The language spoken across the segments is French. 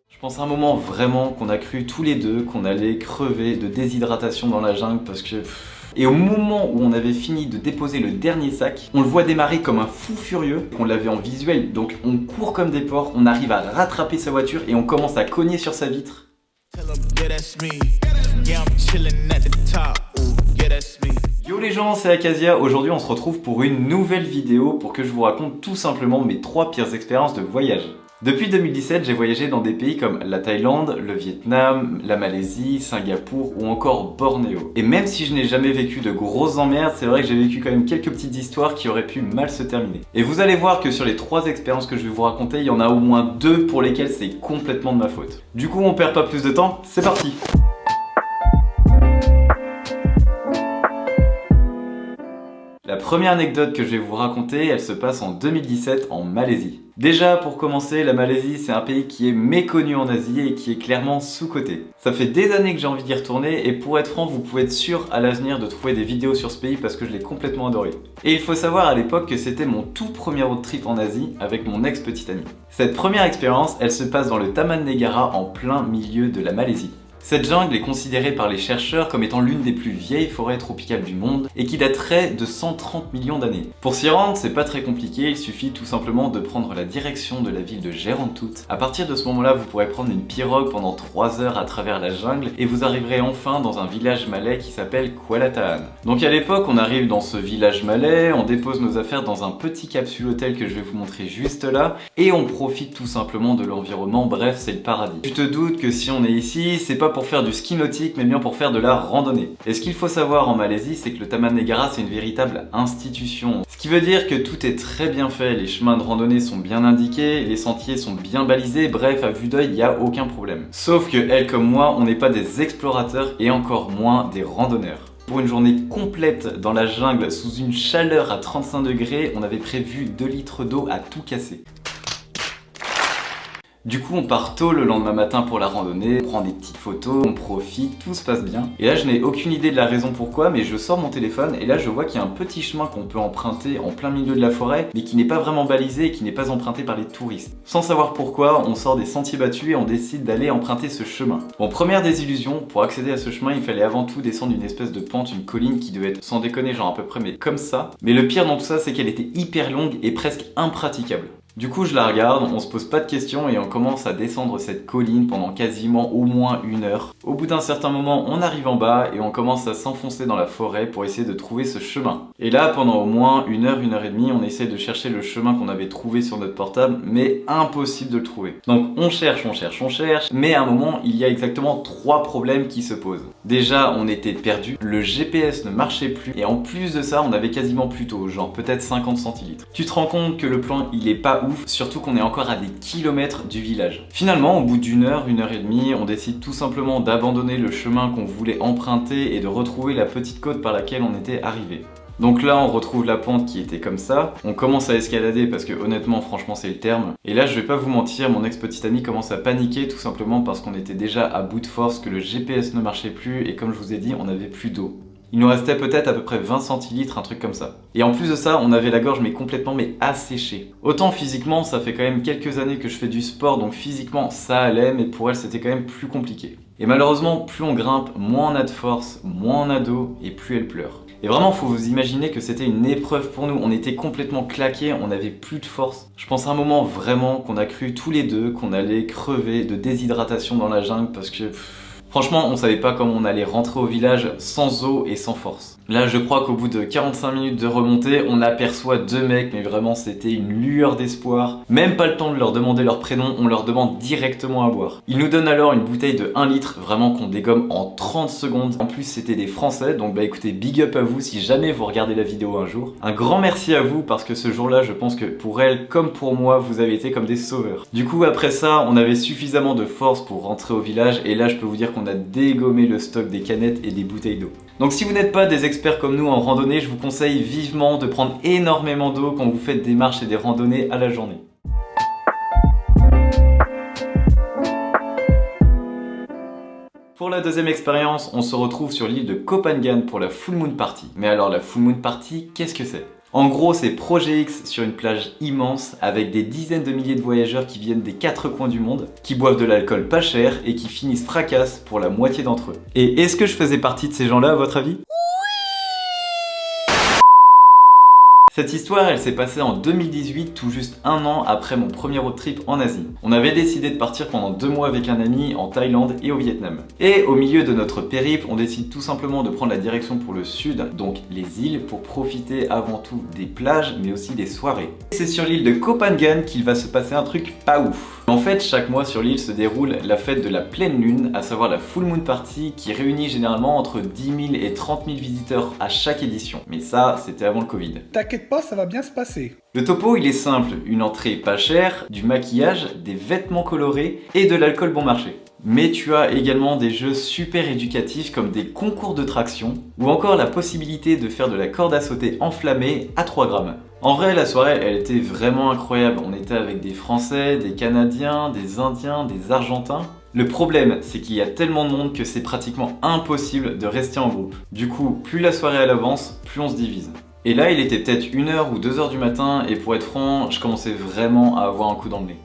Je pense à un moment vraiment qu'on a cru tous les deux qu'on allait crever de déshydratation dans la jungle parce que... Et au moment où on avait fini de déposer le dernier sac, on le voit démarrer comme un fou furieux, on l'avait en visuel, donc on court comme des porcs, on arrive à rattraper sa voiture et on commence à cogner sur sa vitre. Yo les gens, c'est Acasia, aujourd'hui on se retrouve pour une nouvelle vidéo pour que je vous raconte tout simplement mes 3 pires expériences de voyage. Depuis 2017, j'ai voyagé dans des pays comme la Thaïlande, le Vietnam, la Malaisie, Singapour ou encore Bornéo. Et même si je n'ai jamais vécu de grosses emmerdes, c'est vrai que j'ai vécu quand même quelques petites histoires qui auraient pu mal se terminer. Et vous allez voir que sur les 3 expériences que je vais vous raconter, il y en a au moins 2 pour lesquelles c'est complètement de ma faute. Du coup, on perd pas plus de temps, c'est parti! La première anecdote que je vais vous raconter, elle se passe en 2017 en Malaisie. Déjà, pour commencer, la Malaisie, c'est un pays qui est méconnu en Asie et qui est clairement sous-coté. Ça fait des années que j'ai envie d'y retourner et pour être franc, vous pouvez être sûr à l'avenir de trouver des vidéos sur ce pays parce que je l'ai complètement adoré. Et il faut savoir à l'époque que c'était mon tout premier road trip en Asie avec mon ex-petite amie. Cette première expérience, elle se passe dans le Taman Negara en plein milieu de la Malaisie. Cette jungle est considérée par les chercheurs comme étant l'une des plus vieilles forêts tropicales du monde et qui daterait de 130 millions d'années. Pour s'y rendre, c'est pas très compliqué, il suffit tout simplement de prendre la direction de la ville de Jerantut. À partir de ce moment-là, vous pourrez prendre une pirogue pendant 3 heures à travers la jungle et vous arriverez enfin dans un village malais qui s'appelle Kuala Tahan. Donc à l'époque, on arrive dans ce village malais, on dépose nos affaires dans un petit capsule hôtel que je vais vous montrer juste là et on profite tout simplement de l'environnement, bref, c'est le paradis. Tu te doutes que si on est ici, c'est pas pour faire du ski nautique mais bien pour faire de la randonnée. Et ce qu'il faut savoir en Malaisie, c'est que le Taman Negara c'est une véritable institution. Ce qui veut dire que tout est très bien fait, les chemins de randonnée sont bien indiqués, les sentiers sont bien balisés, bref à vue d'œil il n'y a aucun problème. Sauf que elle comme moi, on n'est pas des explorateurs et encore moins des randonneurs. Pour une journée complète dans la jungle sous une chaleur à 35 degrés, on avait prévu 2 litres d'eau à tout casser. Du coup, on part tôt le lendemain matin pour la randonnée, on prend des petites photos, on profite, tout se passe bien. Et là, je n'ai aucune idée de la raison pourquoi, mais je sors mon téléphone et là, je vois qu'il y a un petit chemin qu'on peut emprunter en plein milieu de la forêt, mais qui n'est pas vraiment balisé et qui n'est pas emprunté par les touristes. Sans savoir pourquoi, on sort des sentiers battus et on décide d'aller emprunter ce chemin. Bon, première désillusion, pour accéder à ce chemin, il fallait avant tout descendre une espèce de pente, une colline qui devait être, sans déconner, genre à peu près, mais comme ça. Mais le pire dans tout ça, c'est qu'elle était hyper longue et presque impraticable. Du coup, je la regarde, on se pose pas de questions et on commence à descendre cette colline pendant quasiment au moins 1 heure. Au bout d'un certain moment, on arrive en bas et on commence à s'enfoncer dans la forêt pour essayer de trouver ce chemin. Et là, pendant au moins 1 heure, 1 heure et demie, on essaie de chercher le chemin qu'on avait trouvé sur notre portable, mais impossible de le trouver. Donc on cherche, mais à un moment, il y a exactement 3 problèmes qui se posent. Déjà, on était perdu, le GPS ne marchait plus et en plus de ça, on avait quasiment plus d'eau, genre peut-être 50 centilitres. Tu te rends compte que le plan, il est pas ouf, surtout qu'on est encore à des kilomètres du village. Finalement, au bout d'1 heure, 1 heure et demie, on décide tout simplement d'abandonner le chemin qu'on voulait emprunter et de retrouver la petite côte par laquelle on était arrivé. Donc là, on retrouve la pente qui était comme ça. On commence à escalader parce que honnêtement, franchement, c'est le terme. Et là, je vais pas vous mentir, mon ex-petite amie commence à paniquer tout simplement parce qu'on était déjà à bout de force, que le GPS ne marchait plus et comme je vous ai dit, on n'avait plus d'eau. Il nous restait peut-être à peu près 20 centilitres, un truc comme ça. Et en plus de ça, on avait la gorge complètement asséchée. Autant physiquement, ça fait quand même quelques années que je fais du sport, donc physiquement ça allait, mais pour elle c'était quand même plus compliqué. Et malheureusement, plus on grimpe, moins on a de force, moins on a d'eau, et plus elle pleure. Et vraiment, faut vous imaginer que c'était une épreuve pour nous, on était complètement claqués, on n'avait plus de force. Je pense à un moment vraiment qu'on a cru tous les deux qu'on allait crever de déshydratation dans la jungle parce que... Franchement, on savait pas comment on allait rentrer au village sans eau et sans force. Là, je crois qu'au bout de 45 minutes de remontée, on aperçoit 2 mecs, mais vraiment c'était une lueur d'espoir. Même pas le temps de leur demander leur prénom, on leur demande directement à boire. Ils nous donnent alors une bouteille de 1 litre, vraiment qu'on dégomme en 30 secondes. En plus, c'était des Français, donc bah écoutez, big up à vous si jamais vous regardez la vidéo un jour. Un grand merci à vous parce que ce jour-là, je pense que pour elle comme pour moi, vous avez été comme des sauveurs. Du coup, après ça, on avait suffisamment de force pour rentrer au village et là, je peux vous dire qu'on a dégommé le stock des canettes et des bouteilles d'eau. Donc si vous n'êtes pas des experts comme nous en randonnée, je vous conseille vivement de prendre énormément d'eau quand vous faites des marches et des randonnées à la journée. Pour Pour la deuxième expérience, on se retrouve sur l'île de Koh Phangan pour la Full Moon Party. Mais alors la Full Moon Party, qu'est-ce que c'est ? En gros, c'est Projet X sur une plage immense avec des dizaines de milliers de voyageurs qui viennent des 4 coins du monde, qui boivent de l'alcool pas cher et qui finissent fracasse pour la moitié d'entre eux. Et est-ce que je faisais partie de ces gens-là à votre avis ? Cette histoire, elle s'est passée en 2018, tout juste un an après mon premier road trip en Asie. On avait décidé de partir pendant 2 mois avec un ami en Thaïlande et au Vietnam. Et au milieu de notre périple, on décide tout simplement de prendre la direction pour le sud, donc les îles, pour profiter avant tout des plages, mais aussi des soirées. C'est sur l'île de Koh Phangan qu'il va se passer un truc pas ouf. En fait, chaque mois sur l'île se déroule la fête de la pleine lune, à savoir la Full Moon Party, qui réunit généralement entre 10 000 et 30 000 visiteurs à chaque édition. Mais ça, c'était avant le Covid. T'inquiète pas, ça va bien se passer. Le topo, il est simple, une entrée pas chère, du maquillage, des vêtements colorés et de l'alcool bon marché. Mais tu as également des jeux super éducatifs comme des concours de traction ou encore la possibilité de faire de la corde à sauter enflammée à 3 grammes. En vrai, la soirée, elle était vraiment incroyable. On était avec des Français, des Canadiens, des Indiens, des Argentins. Le problème, c'est qu'il y a tellement de monde que c'est pratiquement impossible de rester en groupe. Du coup, plus la soirée elle avance, plus on se divise. Et là, il était peut-être 1h ou 2h du matin et pour être franc, je commençais vraiment à avoir un coup dans le nez.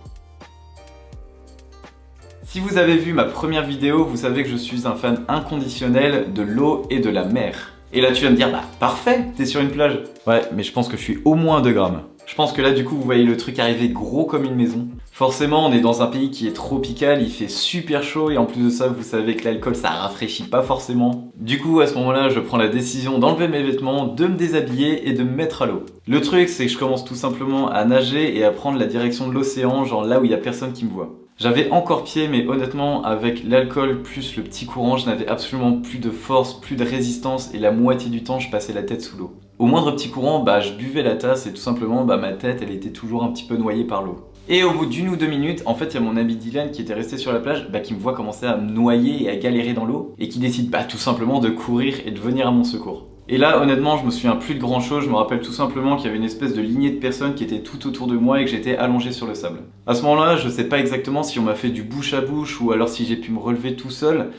Si vous avez vu ma première vidéo, vous savez que je suis un fan inconditionnel de l'eau et de la mer. Et là tu vas me dire, bah parfait, t'es sur une plage. Ouais, mais je pense que je suis au moins à 2 grammes. Je pense que là du coup vous voyez le truc arriver gros comme une maison. Forcément on est dans un pays qui est tropical, il fait super chaud et en plus de ça vous savez que l'alcool ça rafraîchit pas forcément. Du coup à ce moment-là je prends la décision d'enlever mes vêtements, de me déshabiller et de me mettre à l'eau. Le truc c'est que je commence tout simplement à nager et à prendre la direction de l'océan, genre là où il y a personne qui me voit. J'avais encore pied, mais honnêtement, avec l'alcool plus le petit courant, je n'avais absolument plus de force, plus de résistance, et la moitié du temps, je passais la tête sous l'eau. Au moindre petit courant, je buvais la tasse, et tout simplement, ma tête, elle était toujours un petit peu noyée par l'eau. Et au bout d'1 ou 2 minutes, en fait, il y a mon ami Dylan qui était resté sur la plage, qui me voit commencer à me noyer et à galérer dans l'eau, et qui décide tout simplement de courir et de venir à mon secours. Et là, honnêtement, je me souviens plus de grand chose, je me rappelle tout simplement qu'il y avait une espèce de lignée de personnes qui étaient tout autour de moi et que j'étais allongé sur le sable. À ce moment-là, je sais pas exactement si on m'a fait du bouche à bouche ou alors si j'ai pu me relever tout seul.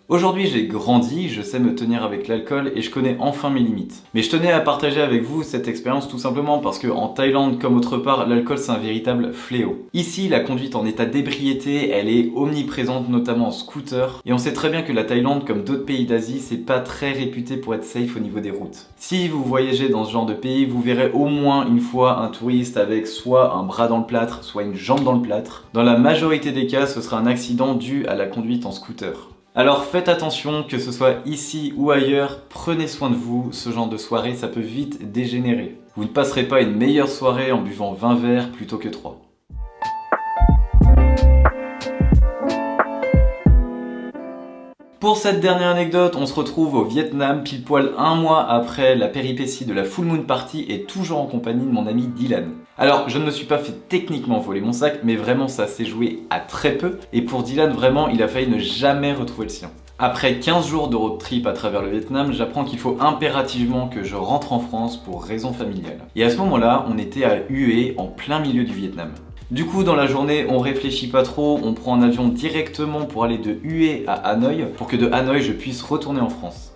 Aujourd'hui j'ai grandi, je sais me tenir avec l'alcool et je connais enfin mes limites. Mais je tenais à partager avec vous cette expérience tout simplement parce que en Thaïlande comme autre part, l'alcool c'est un véritable fléau. Ici la conduite en état d'ébriété, elle est omniprésente notamment en scooter. Et on sait très bien que la Thaïlande comme d'autres pays d'Asie, c'est pas très réputé pour être safe au niveau des routes. Si vous voyagez dans ce genre de pays, vous verrez au moins une fois un touriste avec soit un bras dans le plâtre, soit une jambe dans le plâtre. Dans la majorité des cas, ce sera un accident dû à la conduite en scooter. Alors faites attention, que ce soit ici ou ailleurs, prenez soin de vous, ce genre de soirée ça peut vite dégénérer. Vous ne passerez pas une meilleure soirée en buvant 20 verres plutôt que 3. Pour cette dernière anecdote, on se retrouve au Vietnam, pile poil 1 mois après la péripétie de la Full Moon Party et toujours en compagnie de mon ami Dylan. Alors, je ne me suis pas fait techniquement voler mon sac, mais vraiment ça s'est joué à très peu. Et pour Dylan, vraiment, il a failli ne jamais retrouver le sien. Après 15 jours de road trip à travers le Vietnam, j'apprends qu'il faut impérativement que je rentre en France pour raison familiale. Et à ce moment-là, on était à Hue, en plein milieu du Vietnam. Du coup, dans la journée, on réfléchit pas trop, on prend un avion directement pour aller de Hue à Hanoï, pour que de Hanoï, je puisse retourner en France.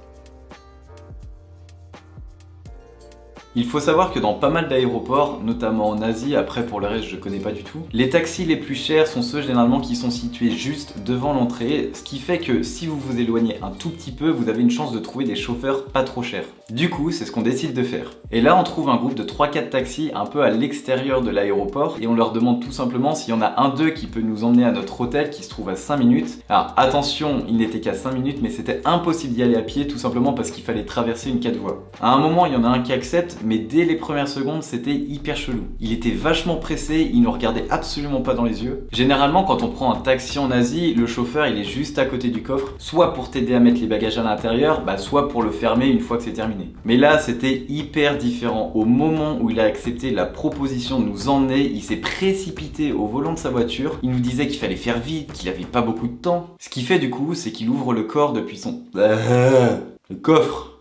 Il faut savoir que dans pas mal d'aéroports, notamment en Asie, après pour le reste je connais pas du tout, les taxis les plus chers sont ceux généralement qui sont situés juste devant l'entrée, ce qui fait que si vous vous éloignez un tout petit peu, vous avez une chance de trouver des chauffeurs pas trop chers. Du coup, c'est ce qu'on décide de faire. Et là, on trouve un groupe de 3-4 taxis un peu à l'extérieur de l'aéroport et on leur demande tout simplement s'il y en a un d'eux qui peut nous emmener à notre hôtel qui se trouve à 5 minutes. Alors attention, il n'était qu'à 5 minutes, mais c'était impossible d'y aller à pied tout simplement parce qu'il fallait traverser une 4 voies. À un moment, il y en a un qui accepte, mais dès les premières secondes, c'était hyper chelou. Il était vachement pressé, il nous regardait absolument pas dans les yeux. Généralement, quand on prend un taxi en Asie, le chauffeur il est juste à côté du coffre, soit pour t'aider à mettre les bagages à l'intérieur, soit pour le fermer une fois que c'est terminé. Mais là, c'était hyper différent. Au moment où il a accepté la proposition de nous emmener, il s'est précipité au volant de sa voiture. Il nous disait qu'il fallait faire vite, qu'il avait pas beaucoup de temps. Ce qu'il fait du coup, c'est qu'il ouvre le corps depuis son... le coffre.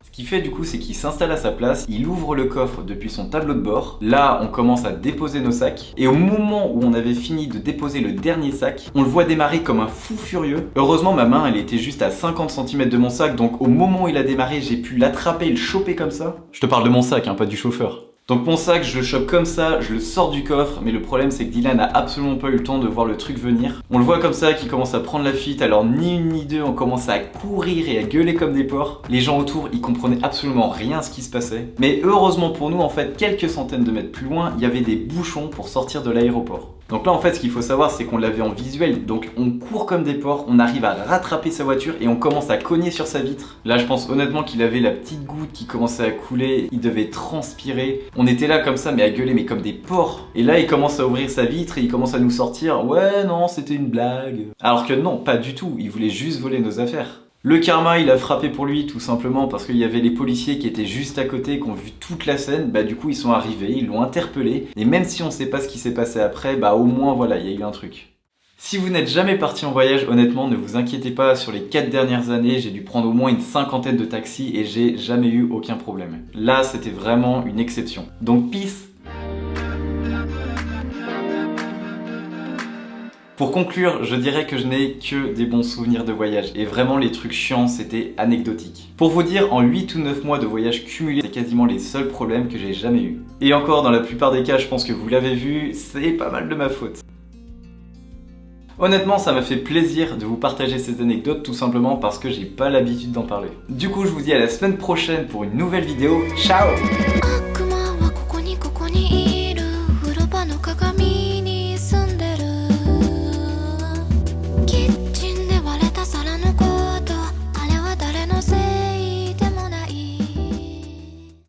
Ce Ce qu'il fait du coup, c'est qu'il s'installe à sa place, il ouvre le coffre depuis son tableau de bord. Là, on commence à déposer nos sacs. Et au moment où on avait fini de déposer le dernier sac, on le voit démarrer comme un fou furieux. Heureusement, ma main, elle était juste à 50 cm de mon sac, donc au moment où il a démarré, j'ai pu l'attraper et le choper comme ça. Je te parle de mon sac, hein, pas du chauffeur. Donc mon sac, je le chope comme ça, je le sors du coffre, mais le problème c'est que Dylan n'a absolument pas eu le temps de voir le truc venir. On le voit comme ça, qui commence à prendre la fuite, alors ni une ni deux, on commence à courir et à gueuler comme des porcs. Les gens autour, ils comprenaient absolument rien à ce qui se passait. Mais heureusement pour nous, en fait, quelques centaines de mètres plus loin, il y avait des bouchons pour sortir de l'aéroport. Donc là en fait ce qu'il faut savoir c'est qu'on l'avait en visuel, donc on court comme des porcs, on arrive à rattraper sa voiture et on commence à cogner sur sa vitre. Là je pense honnêtement qu'il avait la petite goutte qui commençait à couler, il devait transpirer. On était là comme ça mais à gueuler mais comme des porcs. Et là il commence à ouvrir sa vitre et il commence à nous sortir « Ouais non c'était une blague ». Alors que non, pas du tout, il voulait juste voler nos affaires. Le karma, il a frappé pour lui tout simplement parce qu'il y avait les policiers qui étaient juste à côté, qui ont vu toute la scène. Bah du coup ils sont arrivés, ils l'ont interpellé. Et même si on sait pas ce qui s'est passé après, bah au moins voilà, il y a eu un truc. Si vous n'êtes jamais parti en voyage, honnêtement, ne vous inquiétez pas, sur les 4 dernières années, j'ai dû prendre au moins une 50aine de taxis et j'ai jamais eu aucun problème. Là, c'était vraiment une exception. Donc peace. Pour conclure, je dirais que je n'ai que des bons souvenirs de voyage et vraiment les trucs chiants c'était anecdotique. Pour vous dire, en 8 ou 9 mois de voyage cumulés, c'est quasiment les seuls problèmes que j'ai jamais eu. Et encore, dans la plupart des cas, je pense que vous l'avez vu, c'est pas mal de ma faute. Honnêtement, ça m'a fait plaisir de vous partager ces anecdotes tout simplement parce que j'ai pas l'habitude d'en parler. Du coup, je vous dis à la semaine prochaine pour une nouvelle vidéo. Ciao!